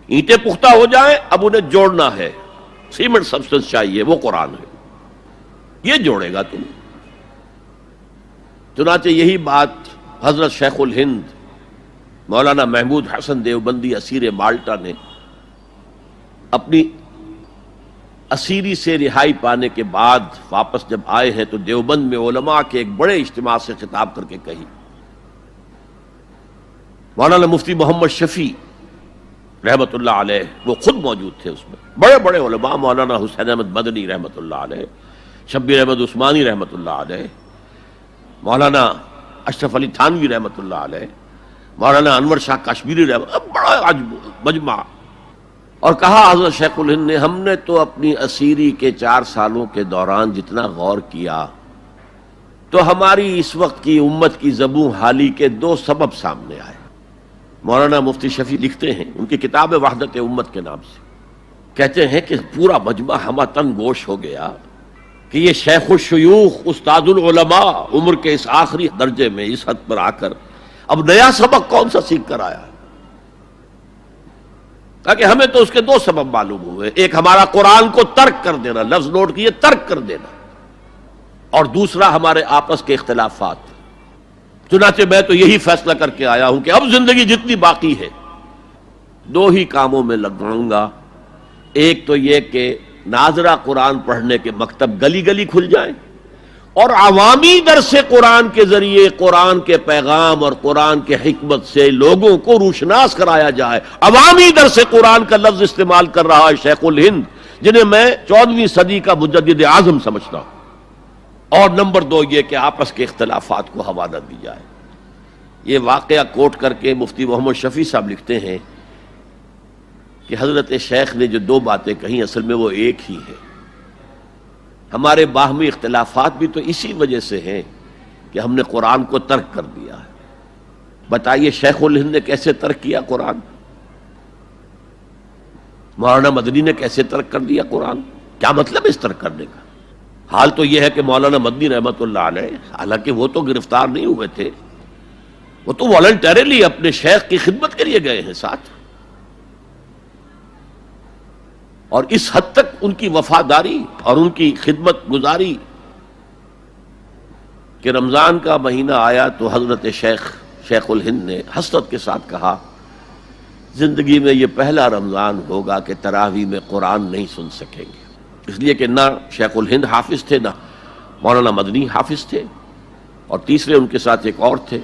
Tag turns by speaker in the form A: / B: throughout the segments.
A: اینٹیں پختہ ہو جائیں، اب انہیں جوڑنا ہے، سیمنٹ سبسٹنس چاہیے، وہ قرآن ہے، یہ جوڑے گا تم۔ چنانچہ یہی بات حضرت شیخ الہند مولانا محمود حسن دیوبندی اسیر مالٹا نے اپنی اسیری سے رہائی پانے کے بعد واپس جب آئے ہیں تو دیوبند میں علماء کے ایک بڑے اجتماع سے خطاب کر کے کہی۔ مولانا مفتی محمد شفیع رحمت اللہ علیہ وہ خود موجود تھے اس میں، بڑے بڑے علماء، مولانا حسین احمد مدنی رحمت اللہ علیہ، شبیر احمد عثمانی رحمت اللہ علیہ، مولانا اشرف علی تھانوی رحمت اللہ علیہ، مولانا انور شاہ کشمیری رحمت، بڑا مجمع، اور کہا حضرت شیخ الہند نے ہم نے تو اپنی اسیری کے 4 سالوں کے دوران جتنا غور کیا تو ہماری اس وقت کی امت کی زبوں حالی کے 2 سبب سامنے آئے۔ مولانا مفتی شفیع لکھتے ہیں ان کی کتاب وحدت امت کے نام سے، کہتے ہیں کہ پورا مجمع ہمہ تن گوش ہو گیا کہ یہ شیخ الشیوخ استاد العلماء عمر کے اس آخری درجے میں اس حد پر آ کر اب نیا سبق کون سا سیکھ کر آیا ہے؟ تاکہ ہمیں تو اس کے 2 سبب معلوم ہوئے، ایک ہمارا قرآن کو ترک کر دینا، لفظ نوٹ کیے، ترک کر دینا، اور دوسرا ہمارے آپس کے اختلافات۔ چنانچہ میں تو یہی فیصلہ کر کے آیا ہوں کہ اب زندگی جتنی باقی ہے 2 ہی کاموں میں لگاؤں گا، ایک تو یہ کہ ناظرہ قرآن پڑھنے کے مکتب گلی گلی کھل جائیں اور عوامی درس قرآن کے ذریعے قرآن کے پیغام اور قرآن کے حکمت سے لوگوں کو روشناس کرایا جائے۔ عوامی درس قرآن کا لفظ استعمال کر رہا ہے شیخ الہند، جنہیں میں 14ویں صدی کا مجدد اعظم سمجھتا ہوں۔ اور نمبر 2 یہ کہ آپس کے اختلافات کو حوالہ دی جائے۔ یہ واقعہ کوٹ کر کے مفتی محمد شفیع صاحب لکھتے ہیں کہ حضرت شیخ نے جو 2 باتیں کہیں اصل میں وہ ایک ہی ہے۔ ہمارے باہمی اختلافات بھی تو اسی وجہ سے ہیں کہ ہم نے قرآن کو ترک کر دیا ہے۔ بتائیے شیخ الہند نے کیسے ترک کیا قرآن؟ مولانا مدنی نے کیسے ترک کر دیا قرآن؟ کیا مطلب اس ترک کرنے کا؟ حال تو یہ ہے کہ مولانا مدنی رحمت اللہ علیہ، حالانکہ وہ تو گرفتار نہیں ہوئے تھے، وہ تو والنٹریلی اپنے شیخ کی خدمت کے لیے گئے ہیں ساتھ، اور اس حد تک ان کی وفاداری اور ان کی خدمت گزاری کہ رمضان کا مہینہ آیا تو حضرت شیخ الہند نے حسرت کے ساتھ کہا زندگی میں یہ پہلا رمضان ہوگا کہ تراویح میں قرآن نہیں سن سکیں گے، اس لیے کہ نہ شیخ الہند حافظ تھے، نہ مولانا مدنی حافظ تھے، اور تیسرے ان کے ساتھ ایک اور تھے،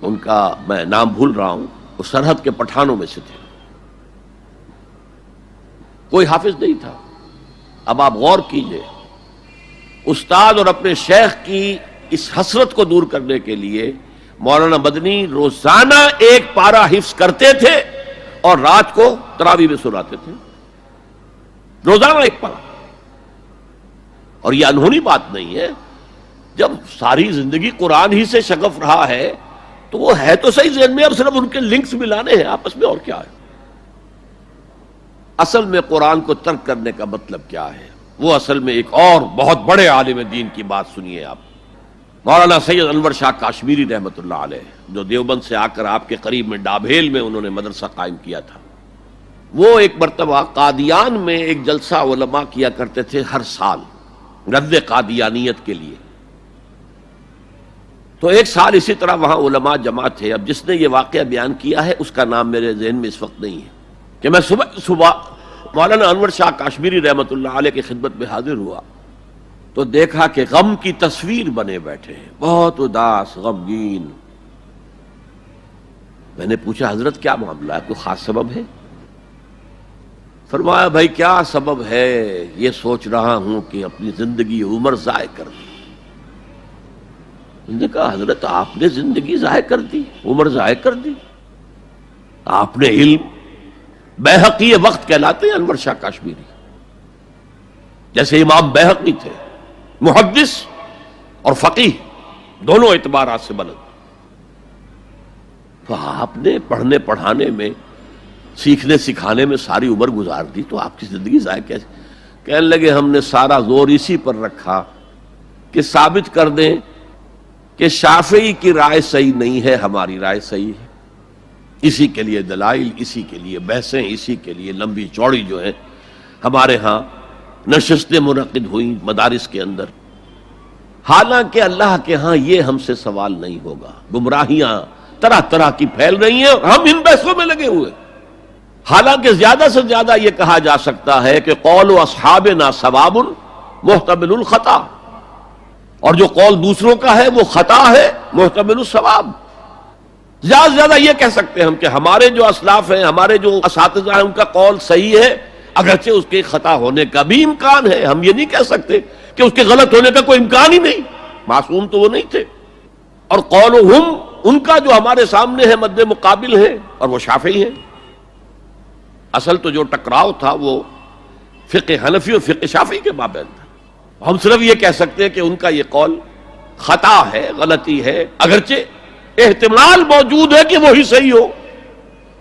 A: ان کا میں نام بھول رہا ہوں، وہ سرحد کے پٹھانوں میں سے تھے، کوئی حافظ نہیں تھا۔ اب آپ غور کیجئے، استاد اور اپنے شیخ کی اس حسرت کو دور کرنے کے لیے مولانا مدنی روزانہ 1 پارہ حفظ کرتے تھے اور رات کو تراویح میں سناتے تھے، روزانہ 1 پارہ۔ اور یہ انہونی بات نہیں ہے، جب ساری زندگی قرآن ہی سے شغف رہا ہے تو وہ ہے تو صحیح ذہن میں، اب صرف ان کے لنکس ملانے ہیں آپس میں، اور کیا ہے؟ اصل میں قرآن کو ترک کرنے کا مطلب کیا ہے؟ وہ اصل میں ایک اور بہت بڑے عالم دین کی بات سنیے آپ، مولانا سید انور شاہ کشمیری رحمت اللہ علیہ، جو دیوبند سے آ کر آپ کے قریب میں ڈابھیل میں انہوں نے مدرسہ قائم کیا تھا۔ وہ ایک مرتبہ قادیان میں ایک جلسہ علماء کیا کرتے تھے ہر سال رد قادیانیت کے لیے، تو ایک سال اسی طرح وہاں علماء جمع تھے۔ اب جس نے یہ واقعہ بیان کیا ہے اس کا نام میرے ذہن میں اس وقت نہیں ہے، کہ میں صبح مولانا انور شاہ کشمیری رحمت اللہ علیہ کی خدمت میں حاضر ہوا تو دیکھا کہ غم کی تصویر بنے بیٹھے ہیں، بہت اداس، غمگین۔ میں نے پوچھا حضرت کیا معاملہ ہے، کوئی خاص سبب ہے؟ فرمایا بھائی کیا سبب ہے، یہ سوچ رہا ہوں کہ اپنی زندگی عمر ضائع کر دی۔ میں نے کہا حضرت آپ نے زندگی ضائع کر دی، عمر ضائع کر دی؟ آپ نے علم، بیہقی وقت کہلاتے ہیں انور شاہ کشمیری، جیسے امام بیہقی تھے، محدث اور فقیہ دونوں اعتبارات سے بلند، تو آپ نے پڑھنے پڑھانے میں، سیکھنے سکھانے میں ساری عمر گزار دی، تو آپ کی زندگی ضائع کیسے؟ کہنے لگے ہم نے سارا زور اسی پر رکھا کہ ثابت کر دیں کہ شافعی کی رائے صحیح نہیں ہے، ہماری رائے صحیح ہے، اسی کے لیے دلائل، اسی کے لیے بحثیں، اسی کے لیے لمبی چوڑی جو ہے ہمارے ہاں نشستیں منعقد ہوئیں مدارس کے اندر. حالانکہ اللہ کے ہاں یہ ہم سے سوال نہیں ہوگا. گمراہیاں طرح طرح کی پھیل رہی ہیں اور ہم ان بحثوں میں لگے ہوئے. حالانکہ زیادہ سے زیادہ یہ کہا جا سکتا ہے کہ قول اصحابنا ثواب محتمل الخطا، اور جو قول دوسروں کا ہے وہ خطا ہے محتمل الثواب. زیادہ سے زیادہ یہ کہہ سکتے ہیں ہم کہ ہمارے جو اسلاف ہیں، ہمارے جو اساتذہ ہیں، ان کا قول صحیح ہے اگرچہ اس کے خطا ہونے کا بھی امکان ہے. ہم یہ نہیں کہہ سکتے کہ اس کے غلط ہونے کا کوئی امکان ہی نہیں، معصوم تو وہ نہیں تھے. اور قولہم، ان کا جو ہمارے سامنے ہے مد مقابل ہے، اور وہ شافعی ہیں. اصل تو جو ٹکراؤ تھا وہ فقہ حنفی اور فقہ شافعی کے مابین تھا. ہم صرف یہ کہہ سکتے ہیں کہ ان کا یہ قول خطا ہے، غلطی ہے، اگرچہ احتمال موجود ہے کہ وہی صحیح ہو.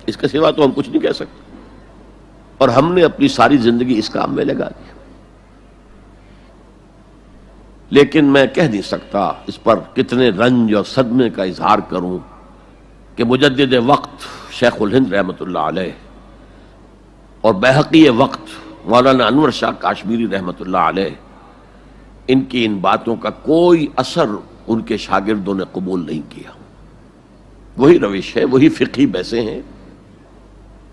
A: اس کے سوا تو ہم کچھ نہیں کہہ سکتے. اور ہم نے اپنی ساری زندگی اس کام میں لگا دی. لیکن میں کہہ نہیں سکتا اس پر کتنے رنج اور صدمے کا اظہار کروں کہ مجدد وقت شیخ الہند رحمۃ اللہ علیہ اور بیہقی وقت مولانا انور شاہ کاشمیری رحمۃ اللہ علیہ، ان کی ان باتوں کا کوئی اثر ان کے شاگردوں نے قبول نہیں کیا. وہی روش ہے، وہی فقہی بحثیں ہیں.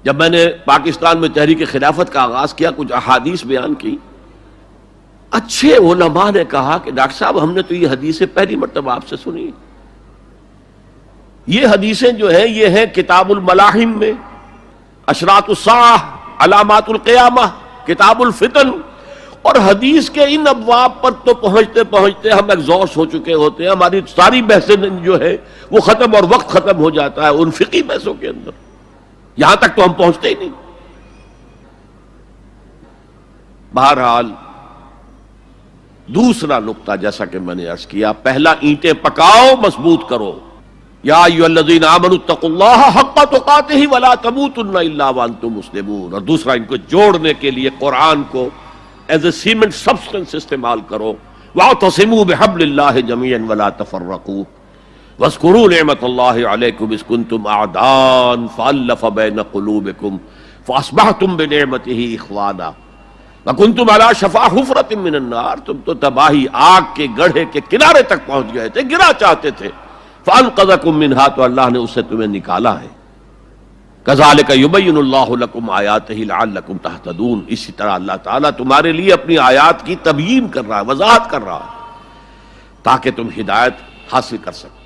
A: جب میں نے پاکستان میں تحریک خلافت کا آغاز کیا، کچھ احادیث بیان کی، اچھے علماء نے کہا کہ ڈاکٹر صاحب ہم نے تو یہ حدیثیں پہلی مرتبہ آپ سے سنی. یہ حدیثیں جو ہیں یہ ہیں کتاب الملاحم میں، اشراط الساعہ، علامات القیامہ، کتاب الفتن. اور حدیث کے ان ابواب پر تو پہنچتے پہنچتے ہم ایگزاسٹ ہو چکے ہوتے ہیں. ہماری ساری بحثیں جو ہے وہ ختم، اور وقت ختم ہو جاتا ہے ان فقہی بحثوں کے اندر. یہاں تک تو ہم پہنچتے ہی نہیں. بہرحال دوسرا نقطہ جیسا کہ میں نے عرض کیا، پہلا اینٹیں پکاؤ، مضبوط کرو. یا ایھا الذین آمنوا اتقوا اللہ حق تقاتہ ولا تموتن الا وانتم مسلمون. اور دوسرا ان کو جوڑنے کے لیے قرآن کو ایز اے سیمنٹ سبسٹنس استعمال کرو. واعتصموا بحبل اللہ جميعا ولا تفرقوا واذکروا نعمت اللہ علیکم اذ کنتم اعداء فالف بین قلوبکم فاصبحتم بنعمتہ اخوانا وکنتم علی شفا حفرۃ من النار. تم تو تباہی آگ کے گڑھے کے کنارے تک پہنچ گئے تھے، گرا چاہتے تھے. فانقذکم منہا، تو اللہ نے اس سے تمہیں نکالا ہے. کذالک یبین اللہ لکم آیاتہ لعلکم تہتدون. اسی طرح اللہ تعالیٰ تمہارے لیے اپنی آیات کی تبیین کر رہا ہے، وضاحت کر رہا ہے تاکہ تم ہدایت حاصل کر سکو.